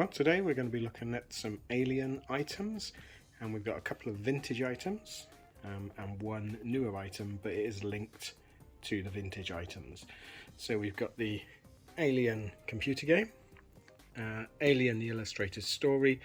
Well, today we're going to be looking at some Alien items, and we've got a couple of vintage items and one newer item, but it is linked to the vintage items. So we've got the Alien computer game, Alien the illustrated story,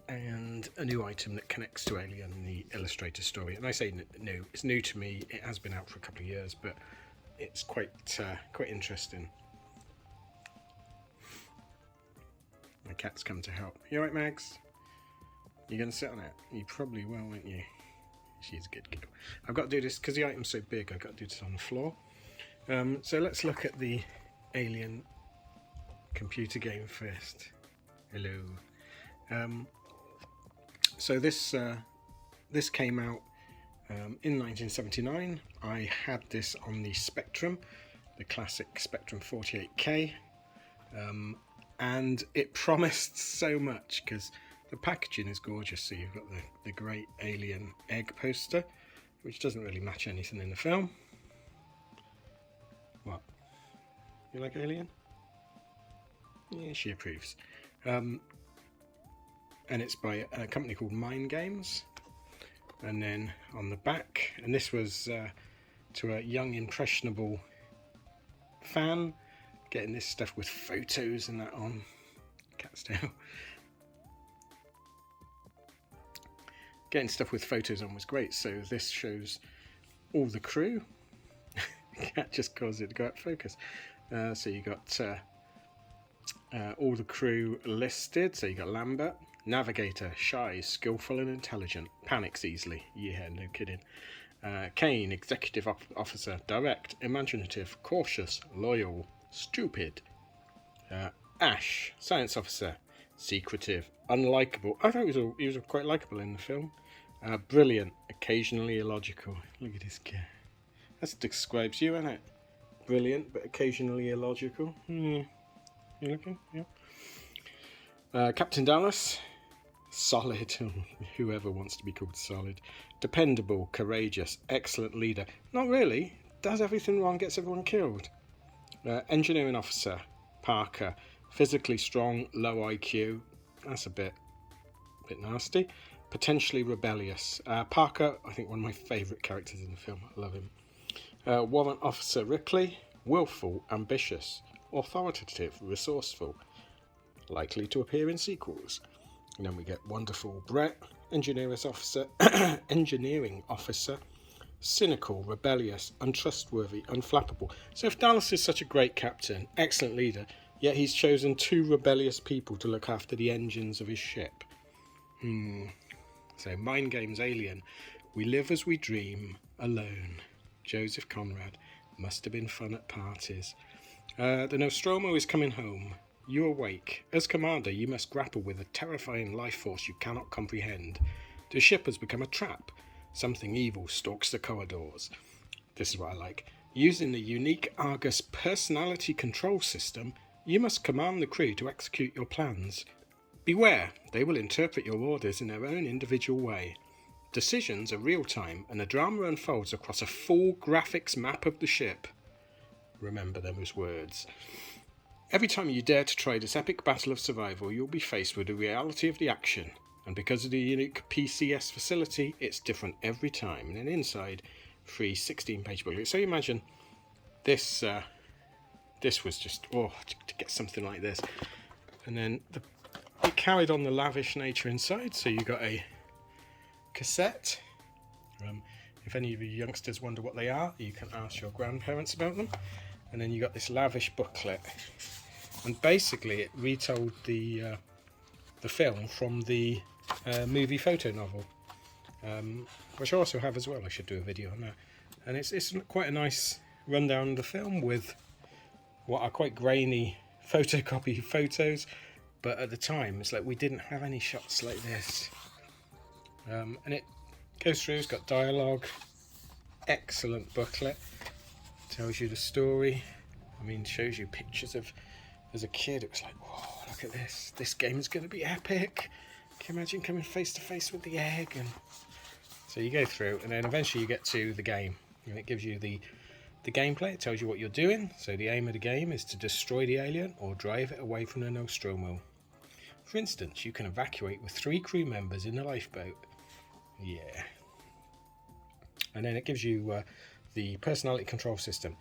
and a new item that connects to Alien the illustrated story. And I say new, it's new to me. It has been out for a couple of years, but it's quite interesting. My cat's come to help. You alright, Max? You're going to sit on it? You probably will, won't you? She's a good girl. I've got to do this, because the item's so big, I've got to do this on the floor. So let's look at the Alien computer game first. Hello. So this came out in 1979. I had this on the Spectrum, the classic Spectrum 48K. And it promised so much because the packaging is gorgeous. So you've got the great Alien egg poster, which doesn't really match anything in the film. What? You like Alien? Yeah, she approves. And it's by a company called Mind Games. And then on the back, and this was to a young impressionable fan, getting this stuff with photos and that on. Cat's tail. Getting stuff with photos on was great. So this shows all the crew. Cat just caused it to go out of focus. So you got all the crew listed. So you got Lambert, navigator, shy, skillful and intelligent, panics easily. Yeah, no kidding. Kane, executive officer, direct, imaginative, cautious, loyal, stupid. Ash, science officer, secretive, unlikable. I thought he was quite likable in the film. Brilliant, occasionally illogical. Look at this guy. That describes you, isn't it? Brilliant, but occasionally illogical. You looking? Yeah. Captain Dallas, solid. Whoever wants to be called solid. Dependable, courageous, excellent leader. Not really. Does everything wrong, gets everyone killed. Engineering officer, Parker, physically strong, low IQ. That's a bit nasty. Potentially rebellious. Parker, I think one of my favourite characters in the film. I love him. Warrant officer Ripley, willful, ambitious, authoritative, resourceful, likely to appear in sequels. And then we get wonderful Brett, engineering officer, cynical, rebellious, untrustworthy, unflappable. So if Dallas is such a great captain, excellent leader, yet he's chosen two rebellious people to look after the engines of his ship. So Mind Games Alien. We live as we dream, alone. Joseph Conrad. Must have been fun at parties. The Nostromo is coming home. You awake. As commander, you must grapple with a terrifying life force you cannot comprehend. The ship has become a trap. Something evil stalks the corridors. This is what I like. Using the unique Argus personality control system, you must command the crew to execute your plans. Beware, they will interpret your orders in their own individual way. Decisions are real-time, and the drama unfolds across a full graphics map of the ship. Remember those words. Every time you dare to try this epic battle of survival, you'll be faced with the reality of the action. And because of the unique PCS facility, it's different every time. And then inside, 3 16-page booklets. So you imagine this was just, to get something like this. And then it carried on the lavish nature inside. So you got a cassette. If any of you youngsters wonder what they are, you can ask your grandparents about them. And then you got this lavish booklet. And basically it retold the film from the movie photo novel, which I also have as well. I should do a video on that. And it's quite a nice rundown of the film with what are quite grainy photocopy photos, but at the time it's like we didn't have any shots like this. And it goes through, it's got dialogue, excellent booklet, tells you the story. I mean, shows you pictures of, as a kid, it was like, whoa, look at this game is going to be epic. Can you imagine coming face to face with the egg? And so you go through, and then eventually you get to the game, and it gives you the gameplay. It tells you what you're doing. So the aim of the game is to destroy the alien or drive it away from the Nostromo. For instance, you can evacuate with 3 crew members in a lifeboat. Yeah. And then it gives you the personality control system.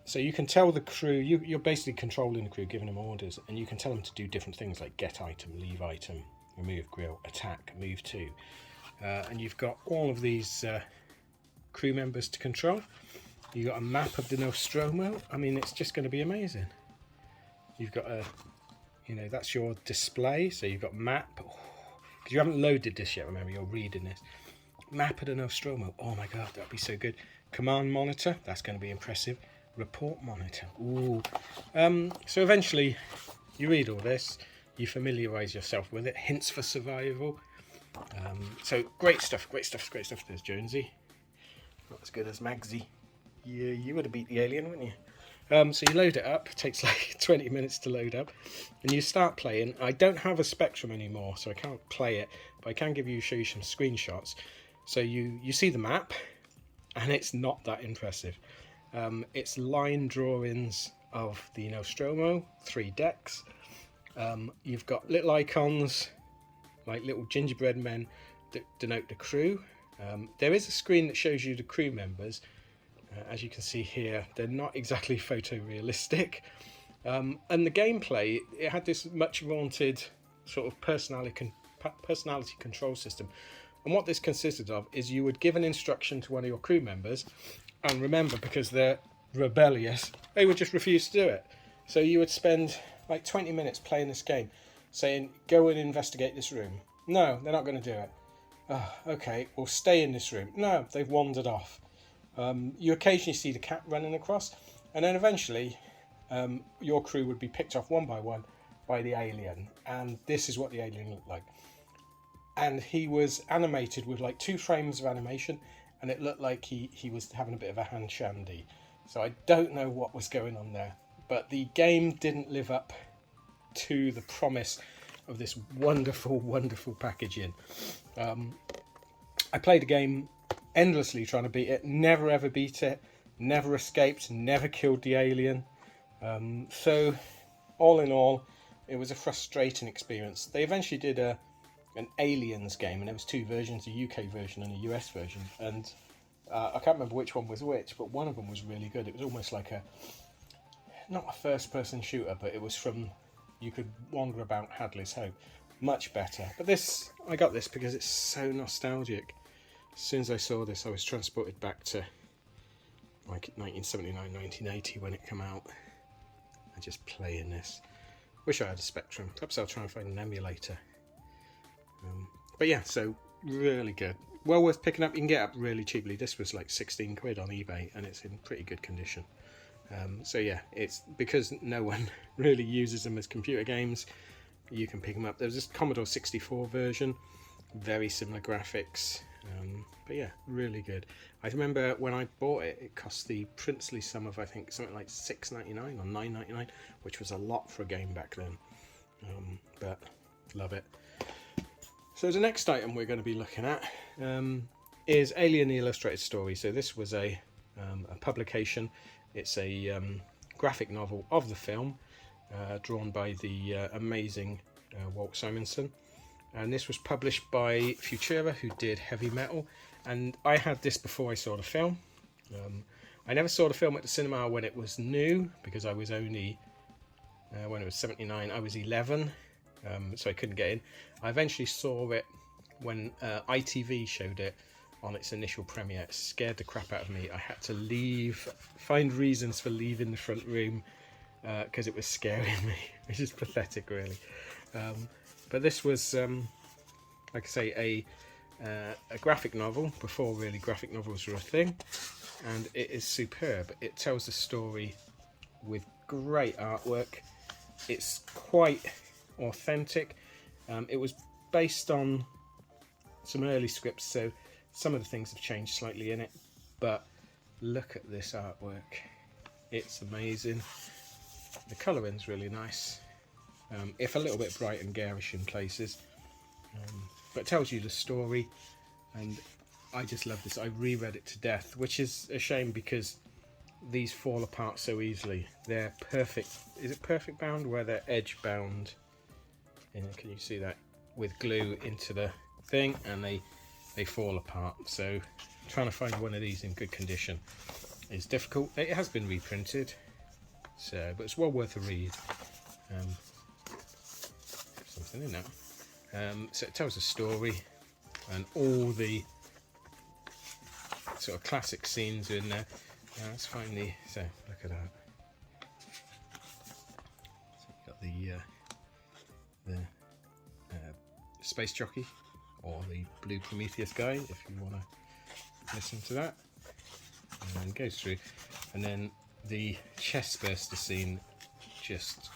So you can tell the crew, you're basically controlling the crew, giving them orders, and you can tell them to do different things like get item, leave item, remove grill, attack, move to. And you've got all of these crew members to control. You've got a map of the Nostromo. I mean, it's just going to be amazing. You've got a, that's your display. So you've got map. Because you haven't loaded this yet, remember, you're reading this. Map of the Nostromo. Oh my god, that'd be so good. Command monitor. That's going to be impressive. Report monitor. Ooh. So eventually, you read all this. You familiarise yourself with it. Hints for survival. So great stuff. There's Jonesy. Not as good as Magsy. Yeah, you would have beat the alien, wouldn't you? So you load it up. It takes like 20 minutes to load up, and you start playing. I don't have a Spectrum anymore, so I can't play it, but I can show you some screenshots. So you see the map, and it's not that impressive. It's line drawings of the Nostromo, 3 decks. You've got little icons, like little gingerbread men that denote the crew. There is a screen that shows you the crew members. As you can see here, they're not exactly photorealistic. And the gameplay, it had this much vaunted sort of personality control system. And what this consisted of is you would give an instruction to one of your crew members, and remember, because they're rebellious, they would just refuse to do it. So you would spend like 20 minutes playing this game, saying, go and investigate this room. No, they're not going to do it. Oh, okay, we'll stay in this room. No, they've wandered off. You occasionally see the cat running across, and then eventually your crew would be picked off one by one by the alien, and this is what the alien looked like. And he was animated with like 2 frames of animation, and it looked like he was having a bit of a hand shandy. So I don't know what was going on there, but the game didn't live up to the promise of this wonderful, wonderful packaging. I played a game endlessly trying to beat it, never ever beat it, never escaped, never killed the alien. So all in all, it was a frustrating experience. They eventually did an Aliens game, and there was 2 versions, a UK version and a US version, and I can't remember which one was which, but one of them was really good. It was almost like not a first-person shooter, but it was you could wander about Hadley's Hope. Much better. But I got this because it's so nostalgic. As soon as I saw this, I was transported back to like 1979, 1980 when it came out. I just playing this. Wish I had a Spectrum. Perhaps I'll try and find an emulator. But yeah, so really good. Well worth picking up. You can get up really cheaply. This was like 16 quid on eBay, and it's in pretty good condition. So yeah, it's because no one really uses them as computer games, you can pick them up. There's this Commodore 64 version, very similar graphics, but yeah, really good. I remember when I bought it, it cost the princely sum of, I think, something like $6.99 or $9.99, which was a lot for a game back then, but love it. So the next item we're going to be looking at is Alien: The Illustrated Story. So this was a publication. It's a graphic novel of the film, drawn by the amazing Walt Simonson. And this was published by Futura, who did Heavy Metal. And I had this before I saw the film. I never saw the film at the cinema when it was new, because I was only, when it was 79, I was 11. So I couldn't get in. I eventually saw it when ITV showed it on its initial premiere. It scared the crap out of me. I had to find reasons for leaving the front room because it was scaring me, which is pathetic, really. But this was, like I say, a graphic novel before really graphic novels were a thing, and it is superb. It tells a story with great artwork. It's quite authentic. It was based on some early scripts, so some of the things have changed slightly in it, but look at this artwork. It's amazing. The colouring's really nice, if a little bit bright and garish in places, but it tells you the story, and I just love this. I reread it to death, which is a shame because these fall apart so easily. They're perfect. Is it perfect bound, where they're edge bound? And can you see that with glue into the thing, and they fall apart. So trying to find one of these in good condition is difficult. It has been reprinted, so but it's well worth a read. Something in there. So it tells a story, and all the sort of classic scenes are in there. Let's find the. So look at that. So you've got the space jockey, or the blue Prometheus guy, if you want to listen to that. And then goes through, and then the chest burster scene just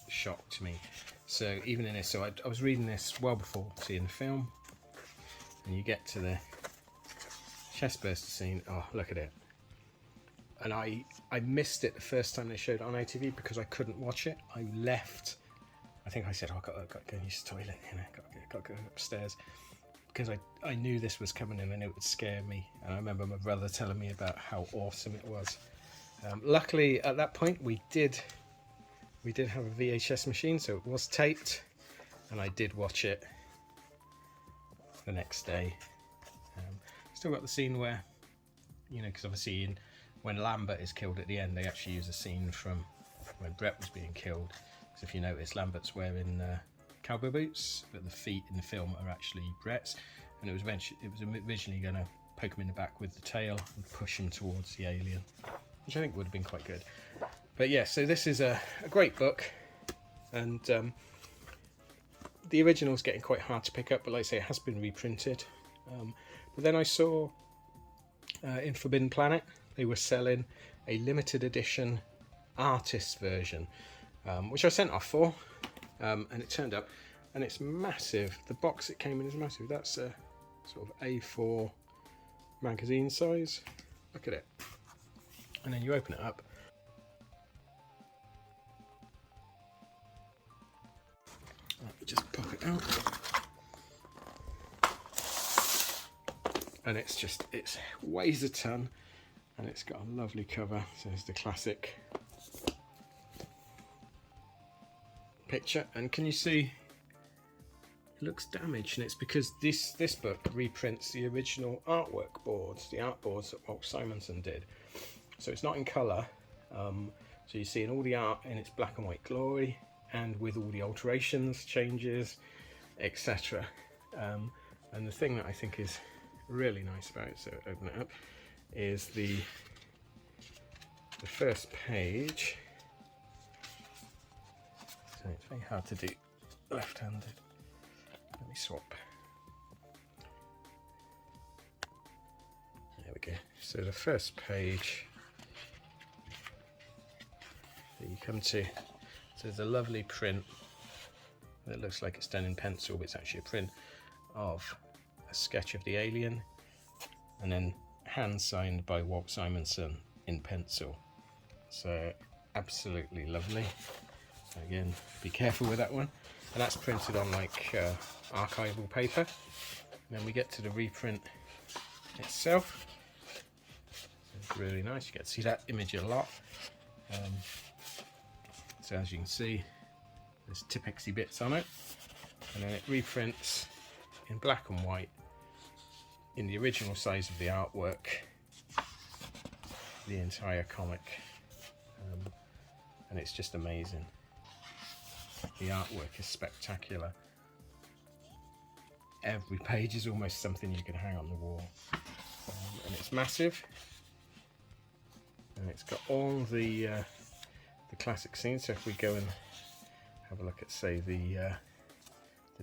shocked me. So even in this, so I was reading this well before seeing the film, and you get to the chest burster scene. Oh, look at it! And I missed it the first time they showed it on ITV because I couldn't watch it. I left. I think I said, oh, I've got to go use the toilet, you know, got to go upstairs, because I knew this was coming and I knew it would scare me. And I remember my brother telling me about how awesome it was. Luckily, at that point, we did have a VHS machine, so it was taped, and I did watch it the next day. Still got the scene where, you know, because obviously when Lambert is killed at the end, they actually use a scene from when Brett was being killed. So if you notice, Lambert's wearing cowboy boots, but the feet in the film are actually Brett's, and it was originally going to poke him in the back with the tail and push him towards the alien, which I think would have been quite good. But yeah, so this is a great book, and the original's getting quite hard to pick up, but like I say, it has been reprinted. But then I saw in Forbidden Planet they were selling a limited edition artist version, which I sent off for, and it turned up, and it's massive. The box it came in is massive. That's a sort of A4 magazine size. Look at it. And then you open it up. Let me just pop it out. And it weighs a ton, and it's got a lovely cover. So there's the classic picture, and can you see it looks damaged? And it's because this book reprints the original artwork boards, the art boards that Walt Simonson did. So it's not in colour, so you're seeing all the art in its black and white glory, and with all the alterations, changes, etc. And the thing that I think is really nice about it, so open it up, is the first page. So it's very hard to do left-handed. Let me swap. There we go. So the first page that you come to, so there's a lovely print that looks like it's done in pencil, but it's actually a print of a sketch of the alien, and then hand signed by Walt Simonson in pencil. So absolutely lovely. Again, be careful with that one. And that's printed on like archival paper. And then we get to the reprint itself. It's really nice. You get to see that image a lot. So as you can see, there's Tipexy bits on it, and then it reprints in black and white in the original size of the artwork, the entire comic, and it's just amazing. The artwork is spectacular. Every page is almost something you can hang on the wall, and it's massive, and it's got all the classic scenes. So if we go and have a look at, say, the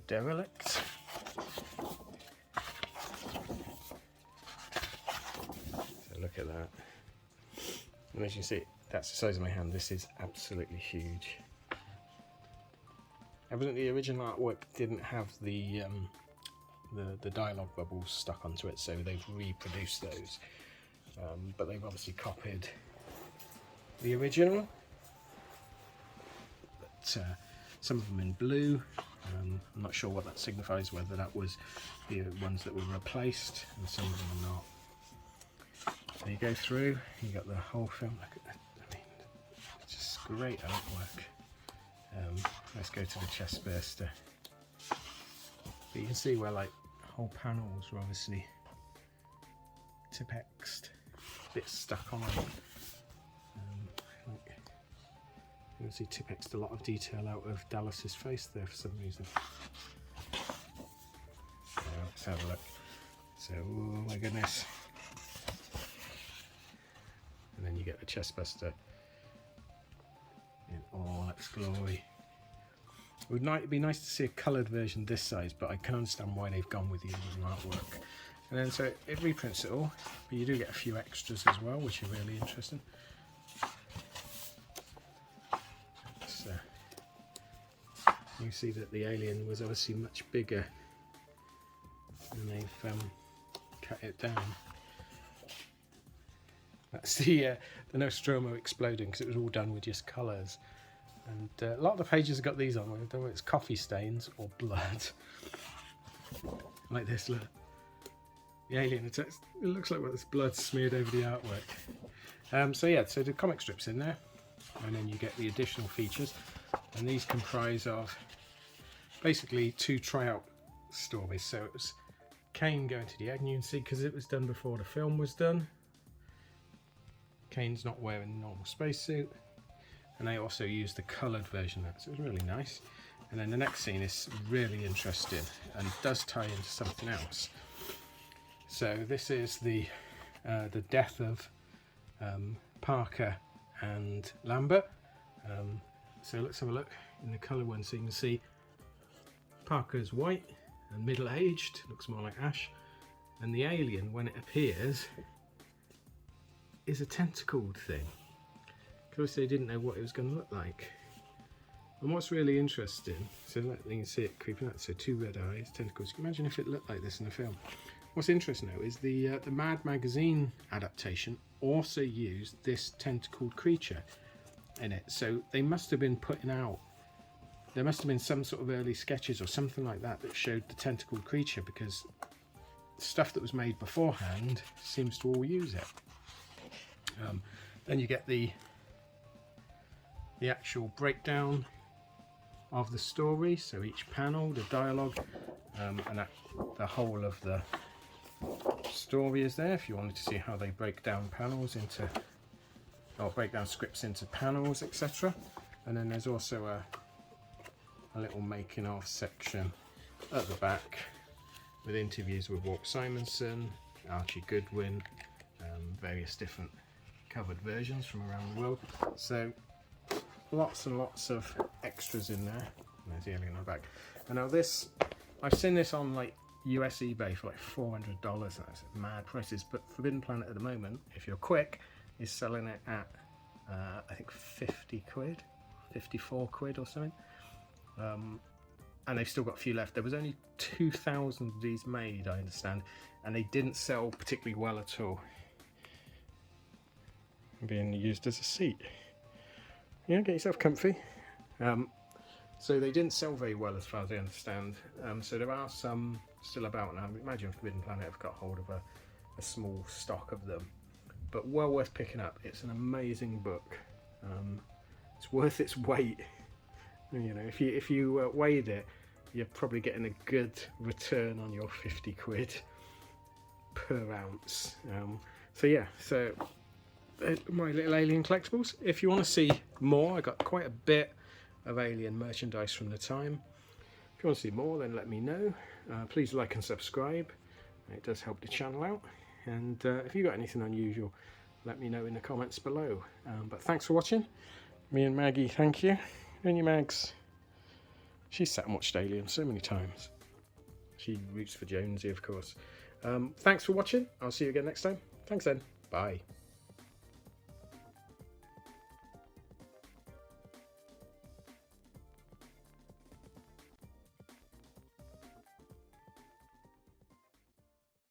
derelict. So look at that. And as you can see, that's the size of my hand. This is absolutely huge. Evidently, the original artwork didn't have the dialogue bubbles stuck onto it, so they've reproduced those. But they've obviously copied the original. But some of them in blue. I'm not sure what that signifies, whether that was the ones that were replaced, and some of them are not. So you go through, you got the whole film. Look at that. I mean, it's just great artwork. Let's go to the chest burster. But you can see where like whole panels were obviously Tipexed, bits stuck on. You can see Tipexed a lot of detail out of Dallas's face there for some reason. So let's have a look. So, oh my goodness. And then you get the chestbuster in all its glory. It would be nice to see a coloured version this size, but I can understand why they've gone with the original artwork. And then so it reprints it all, but you do get a few extras as well, which are really interesting. So you see that the alien was obviously much bigger, and they've cut it down. That's the Nostromo exploding, because it was all done with just colours. And a lot of the pages have got these on, whether it's coffee stains or blood. Like this, look. The alien attacks. It looks like there's blood smeared over the artwork. So yeah, so the comic strip's in there, and then you get the additional features, and these comprise of basically 2 tryout stories. So it was Kane going to the egg, and you can see because it was done before the film was done. Kane's not wearing a normal spacesuit, and they also used the coloured version of that, so it was really nice. And then the next scene is really interesting and does tie into something else. So this is the death of Parker and Lambert. So let's have a look in the colour one, so you can see Parker's white and middle-aged, looks more like Ash, and the alien, when it appears, is a tentacled thing. Of course, they didn't know what it was going to look like. And what's really interesting, so you can see it creeping out, so 2 red eyes, tentacles. Imagine if it looked like this in a film. What's interesting though is the Mad magazine adaptation also used this tentacled creature in it. So they must have been putting out, there must have been some sort of early sketches or something like that that showed the tentacled creature, because stuff that was made beforehand seems to all use it. Then you get the actual breakdown of the story, so each panel, the dialogue, and the whole of the story is there if you wanted to see how they break down panels into, or break down scripts into panels, etc. And then there's also a little making of section at the back with interviews with Walt Simonson, Archie Goodwin, various different covered versions from around the world. So lots and lots of extras in there. And there's the alien on the back. And now this, I've seen this on like US eBay for like $400. That's mad prices. But Forbidden Planet at the moment, if you're quick, is selling it at I think 50 quid, 54 quid or something. And they've still got a few left. There was only 2,000 of these made, I understand, and they didn't sell particularly well at all. Being used as a seat. Yeah, get yourself comfy. So they didn't sell very well as far as I understand. So there are some still about now. I imagine Forbidden Planet have got hold of a small stock of them. But well worth picking up. It's an amazing book. It's worth its weight. You know, if you weighed it, you're probably getting a good return on your 50 quid per ounce. So yeah, so my little Alien collectibles. If you want to see more, I got quite a bit of Alien merchandise from the time. If you want to see more, then let me know. Please like and subscribe. It does help the channel out. And if you got anything unusual, let me know in the comments below. But thanks for watching. Me and Maggie, thank you. And your Mags. She's sat and watched Alien so many times. She roots for Jonesy, of course. Thanks for watching. I'll see you again next time. Thanks then. Bye.